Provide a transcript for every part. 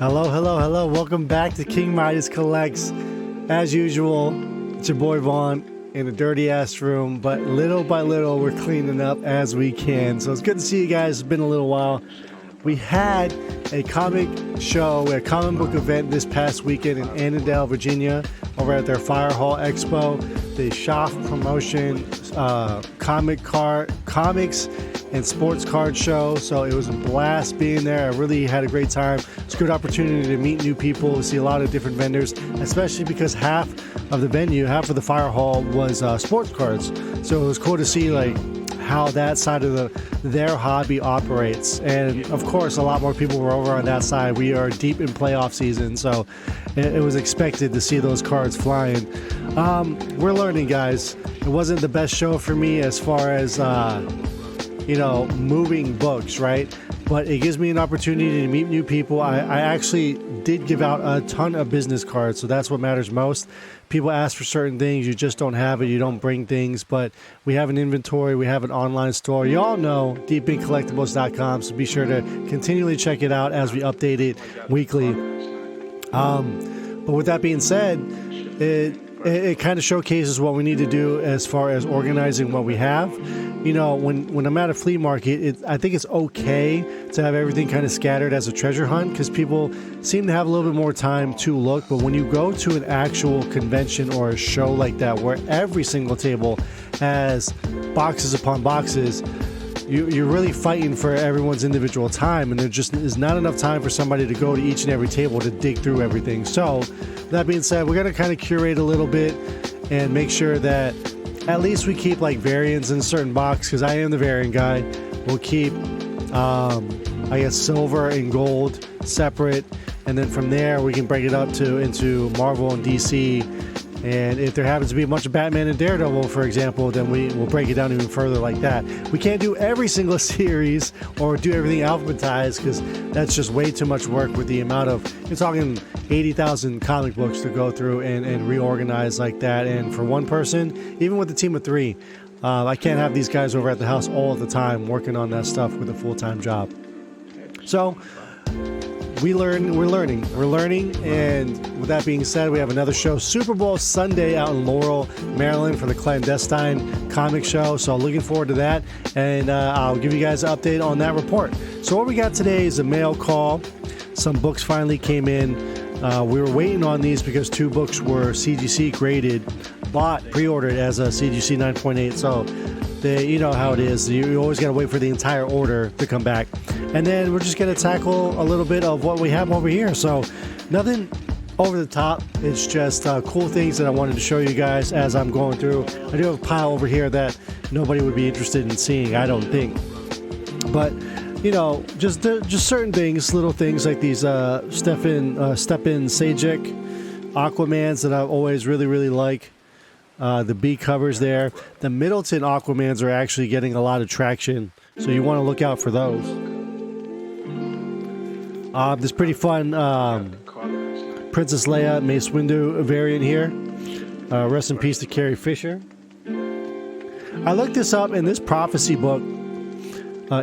Hello, hello, hello. Welcome back to King Midas Collects. As usual, it's your boy Vaughn in a dirty ass room, but little by little we're cleaning up as we can. So it's good to see you guys. It's been a little while. We had a comic show, a comic book event this past weekend in Annandale, Virginia, over at their Fire Hall Expo. The Schaff Promotion comics and sports card show. So it was a blast being there. I really had a great time. It's a good opportunity to meet new people, see a lot of different vendors, especially because half of the venue, half of the Fire Hall was sports cards. So it was cool to see like how that side of their hobby operates. And of course, a lot more people were over on that side. We are deep in playoff season, so it was expected to see those cards flying. We're learning, guys. It wasn't the best show for me as far as moving books, right? But it gives me an opportunity to meet new people. I actually did give out a ton of business cards, so that's what matters most. People ask for certain things, you just don't have it, you don't bring things, but we have an inventory, we have an online store. You all know deepincollectibles.com, so be sure to continually check it out as we update it weekly. But with that being said, it kind of showcases what we need to do as far as organizing what we have. You know, when I'm at a flea market, I think it's okay to have everything kind of scattered as a treasure hunt because people seem to have a little bit more time to look. But when you go to an actual convention or a show like that where every single table has boxes upon boxes, you're really fighting for everyone's individual time, and there just is not enough time for somebody to go to each and every table to dig through everything. So that being said, we're going to kind of curate a little bit and make sure that at least we keep like variants in a certain box, because I am the variant guy. We'll keep silver and gold separate, and then from there we can break it up into Marvel and DC. And if there happens to be a bunch of Batman and Daredevil, for example, then we will break it down even further like that. We can't do every single series or do everything alphabetized because that's just way too much work with the amount of, you're talking 80,000 comic books to go through and reorganize like that. And for one person, even with a team of three, I can't have these guys over at the house all the time working on that stuff with a full-time job. So we're learning, and with that being said, we have another show, Super Bowl Sunday, out in Laurel, Maryland, for the Clandestine Comic Show. So looking forward to that, and I'll give you guys an update on that report. So what we got today is a mail call. Some books finally came in. We were waiting on these because two books were CGC graded, pre-ordered as a CGC 9.8. So you know how it is. You always got to wait for the entire order to come back. And then we're just going to tackle a little bit of what we have over here. So nothing over the top. It's just cool things that I wanted to show you guys as I'm going through. I do have a pile over here that nobody would be interested in seeing, I don't think. But, just certain things, little things like these Stepin Sajik Aquamans that I always really, really like. The B covers there. The Middleton Aquamans are actually getting a lot of traction, so you want to look out for those. This pretty fun Princess Leia Mace Windu variant here. Rest in peace to Carrie Fisher. I looked this up in this Prophecy book,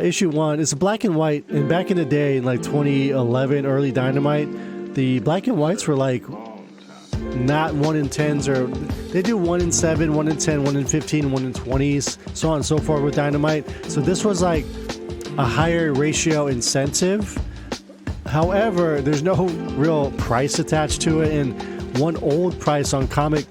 issue 1. It's a black and white, and back in the day, in like 2011, early Dynamite, the black and whites were like not 1 in 10s, or they do 1 in 7, 1 in 10, 1 in 15, 1 in 20s, so on and so forth with Dynamite. So this was like a higher ratio incentive. However, there's no real price attached to it, and one old price on comic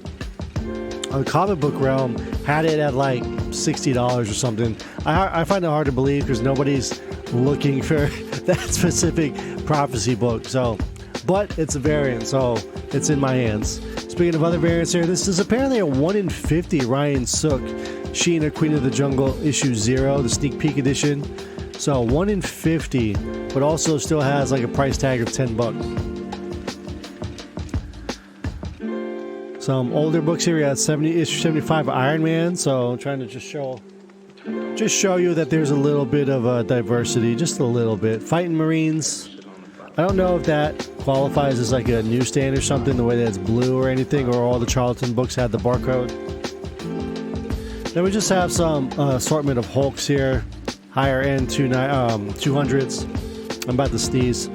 book realm had it at like $60 or something. I find it hard to believe because nobody's looking for that specific Prophecy book. So, but it's a variant, so it's in my hands. Speaking of other variants here, this is apparently a 1 in 50 Ryan Sook Sheena Queen of the Jungle issue 0, the sneak peek edition. So 1 in 50, but also still has like a price tag of $10. Some older books here. We got issue 75 of Iron Man. So I'm trying to just show you that there's a little bit of diversity, just a little bit. Fighting Marines. I don't know if that qualifies as like a newsstand or something, the way that it's blue or anything, or all the Charlton books had the barcode. Then we just have some assortment of Hulks here. Higher end 200s. I'm about to sneeze.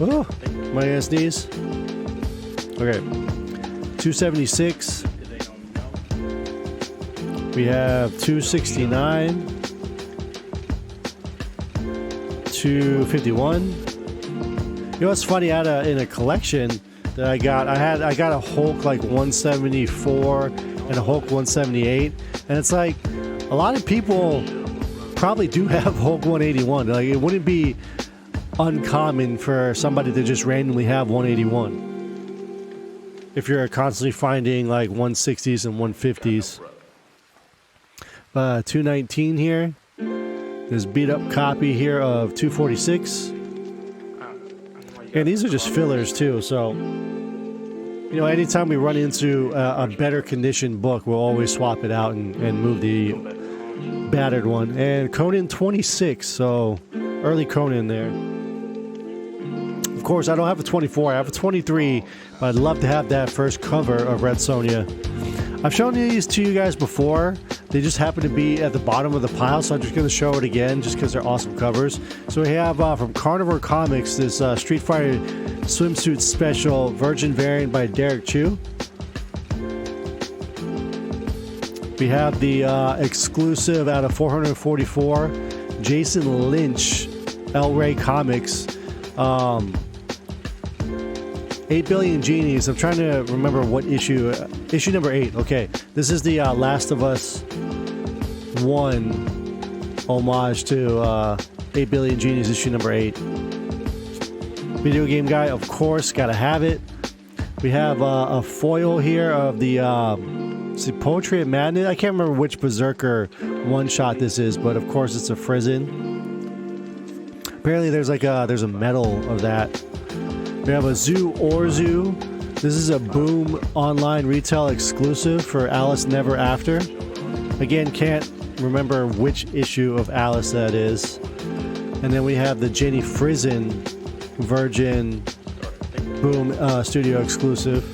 Oh, my ass knees. Okay. 276. We have 269. 251. You know what's funny? I had in a collection that I got a Hulk like 174 and a Hulk 178, and it's like a lot of people probably do have Hulk 181. Like, it wouldn't be uncommon for somebody to just randomly have 181 if you're constantly finding like 160s and 150s. 219 here. There's beat up copy here of 246. And these are just fillers too, so you know, anytime we run into a better condition book, we'll always swap it out and move the battered one. And Conan 26, so early Conan there. Of course, I don't have a 24, I have a 23, but I'd love to have that first cover of Red Sonja. I've shown these to you guys before. They just happen to be at the bottom of the pile, so I'm just going to show it again just because they're awesome covers. So we have from Carnivore Comics this Street Fighter Swimsuit Special Virgin variant by Derek Chu. We have the exclusive out of 444 Jason Lynch El Rey Comics 8 Billion Genies. I'm trying to remember what issue. Issue number 8. Okay, this is the Last of Us 1 homage to 8 Billion Genies issue number 8. Video Game Guy, of course, gotta have it. We have a foil here of the Poetry of Madness. I can't remember which Berserker one-shot this is, but of course it's a Frizen. Apparently there's a medal of that. We have a Zoo Orzu. This is a Boom online retail exclusive for Alice Never After. Again, can't remember which issue of Alice that is. And then we have the Jenny Frizen Virgin Boom Studio exclusive,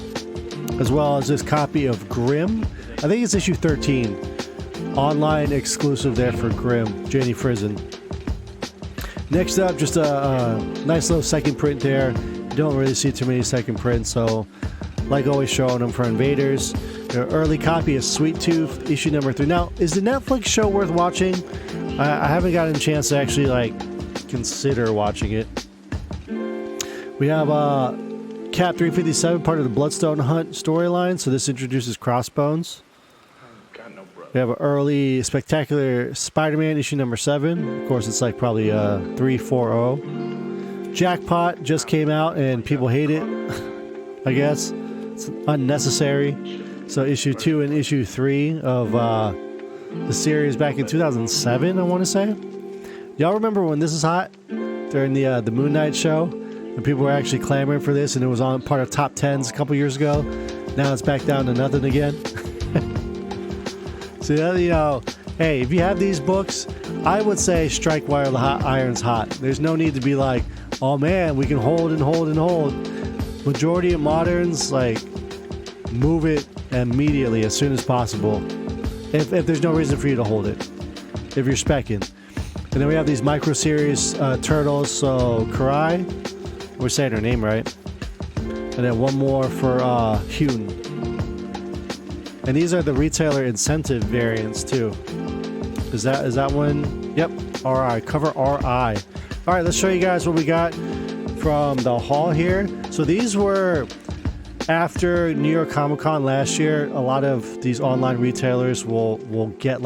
as well as this copy of Grimm. I think it's issue 13. Online exclusive there for Grimm, Jenny Frizen. Next up, just a nice little second print there. Don't really see too many second prints, so like always showing them for Invaders. Their early copy of Sweet Tooth, issue number 3. Now, is the Netflix show worth watching? I haven't gotten a chance to actually consider watching it. We have Cap 357, part of the Bloodstone Hunt storyline, so this introduces Crossbones. We have an early Spectacular Spider-Man, issue number 7. Of course, it's probably 340. Jackpot just came out and people hate it. I guess it's unnecessary. So issue 2 and issue 3 of the series back in 2007, I want to say. Y'all remember when this was hot during the Moon Knight show, and people were actually clamoring for this, and it was on part of top 10s a couple years ago. Now it's back down to nothing again. So hey, if you have these books, I would say strike while the hot iron's hot. There's no need to be like, oh man, we can hold and hold and hold. Majority of moderns, move it immediately as soon as possible. If there's no reason for you to hold it. If you're speccing. And then we have these micro series turtles, so Karai. We're saying her name right. And then one more for Hyun. And these are the retailer incentive variants too. Is that one? Yep, RI, cover RI. All right, let's show you guys what we got from the haul here. So these were after New York Comic Con last year. A lot of these online retailers will get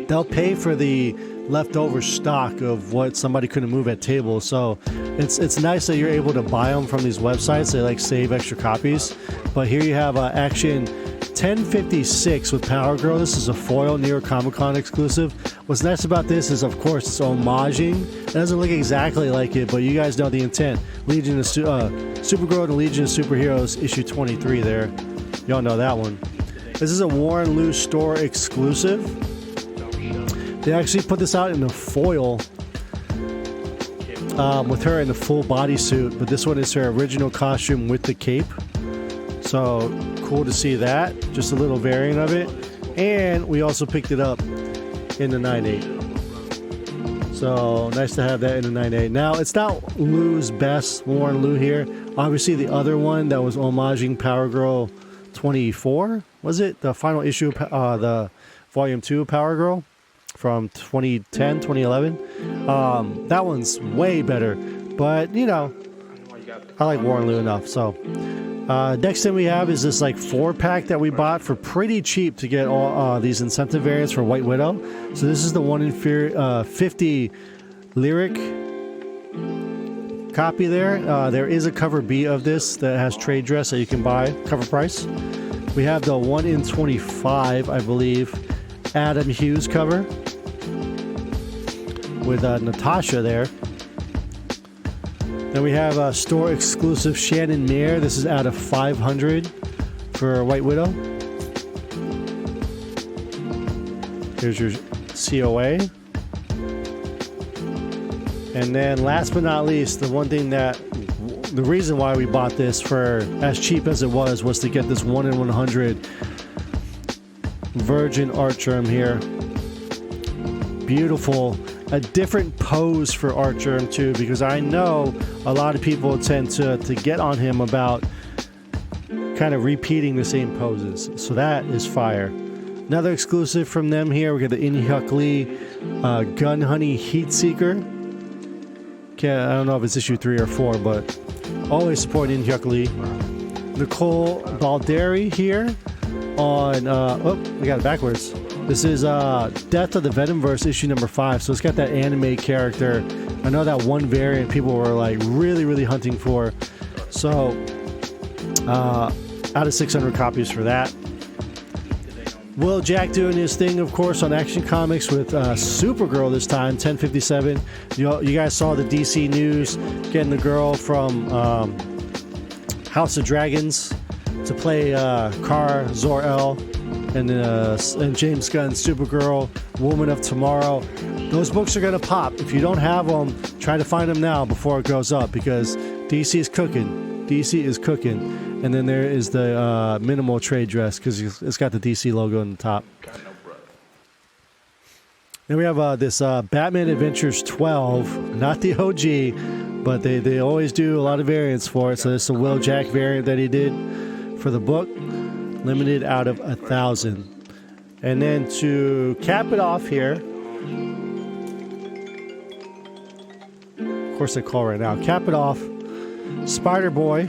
they'll pay for the leftover stock of what somebody couldn't move at tables. So it's nice that you're able to buy them from these websites. They save extra copies. But here you have Action 1056 with Power Girl. This is a foil New York Comic Con exclusive. What's nice about this is, of course, it's homaging. It doesn't look exactly like it, but you guys know the intent. Legion of Supergirl and Legion of Superheroes issue 23 there. Y'all know that one. This is a Warren Loose store exclusive. They actually put this out in a foil with her in the full bodysuit, but this one is her original costume with the cape. So cool to see that. Just a little variant of it. And we also picked it up in the 9/8. So nice to have that in the 9A. Now it's not Lou's best Warren Lou here. Obviously the other one that was homaging Power Girl 24, was it? The final issue, the volume 2 of Power Girl from 2010, 2011. That one's way better, but you know, I like Warren Lou enough. So next thing we have is this like 4-pack that we bought for pretty cheap to get all these incentive variants for White Widow. So this is the 1 in 50 lyric copy there. There is a cover B of this that has trade dress that you can buy, cover price. We have the 1 in 25, I believe, Adam Hughes cover with Natasha there. Then we have a store exclusive Shannon Mayer. This is out of 500 for White Widow. Here's your COA. And then last but not least, the one thing that, the reason why we bought this for as cheap as it was to get this 1 in 100 Virgin Art Germ here. Beautiful. A different pose for Art Germ too, because I know a lot of people tend to get on him about kind of repeating the same poses. So that is fire. Another exclusive from them here, we got the In-Hyuk Lee Gun Honey Heat Seeker. I don't know if it's issue 3 or 4, but always support In-Hyuk Lee. Nicole Balderi here on, oh, we got it backwards. This is Death of the Venomverse issue number 5. So it's got that anime character. I know that one variant people were like really hunting for. So out of 600 copies for that. Will Jack doing his thing, of course, on Action Comics with Supergirl this time, 1057. You guys saw the DC news, getting the girl from House of Dragons to play Kara Zor-El and James Gunn's Supergirl, Woman of Tomorrow. Those books are going to pop. If you don't have them, try to find them now before it goes up, because DC is cooking. DC is cooking. And then there is the minimal trade dress, because it's got the DC logo on the top. Then we have this Batman Adventures 12, not the OG, but they always do a lot of variants for it. So this is a Will Jack variant that he did for the book, limited out of 1,000. And then to cap it off here, of course I call right now, cap it off, Spider-Boy,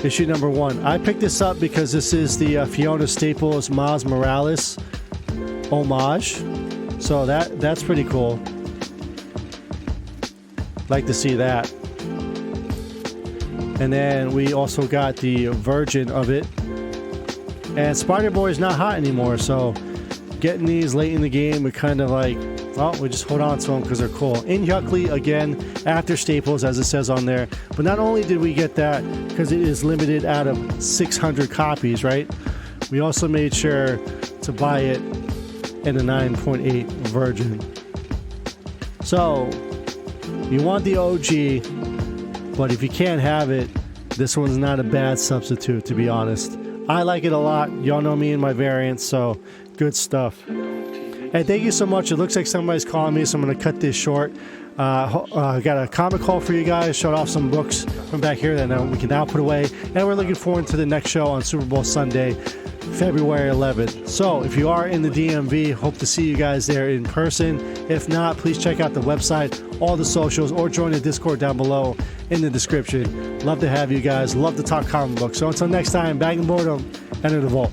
issue number 1. I picked this up because this is the Fiona Staples Miles Morales homage. So that's pretty cool. Like to see that. And then we also got the Virgin of it. And Spider-Boy is not hot anymore, so getting these late in the game, we kind of like, well, we just hold on to them because they're cool. In-Hyuk Lee, again, after Staples, as it says on there. But not only did we get that, because it is limited out of 600 copies, right? We also made sure to buy it in a 9.8 Virgin. So, you want the OG, but if you can't have it, this one's not a bad substitute, to be honest. I like it a lot. Y'all know me and my variants, so good stuff. Hey, thank you so much. It looks like somebody's calling me, so I'm going to cut this short. Got a comic haul for you guys. Showed off some books from back here that we can now put away. And we're looking forward to the next show on Super Bowl Sunday, February 11th. So if you are in the DMV, hope to see you guys there in person. If not, please check out the website, all the socials, or join the Discord down below in the description. Love to have you guys. Love to talk comic books. So until next time, Bag and Boredom, enter the vault.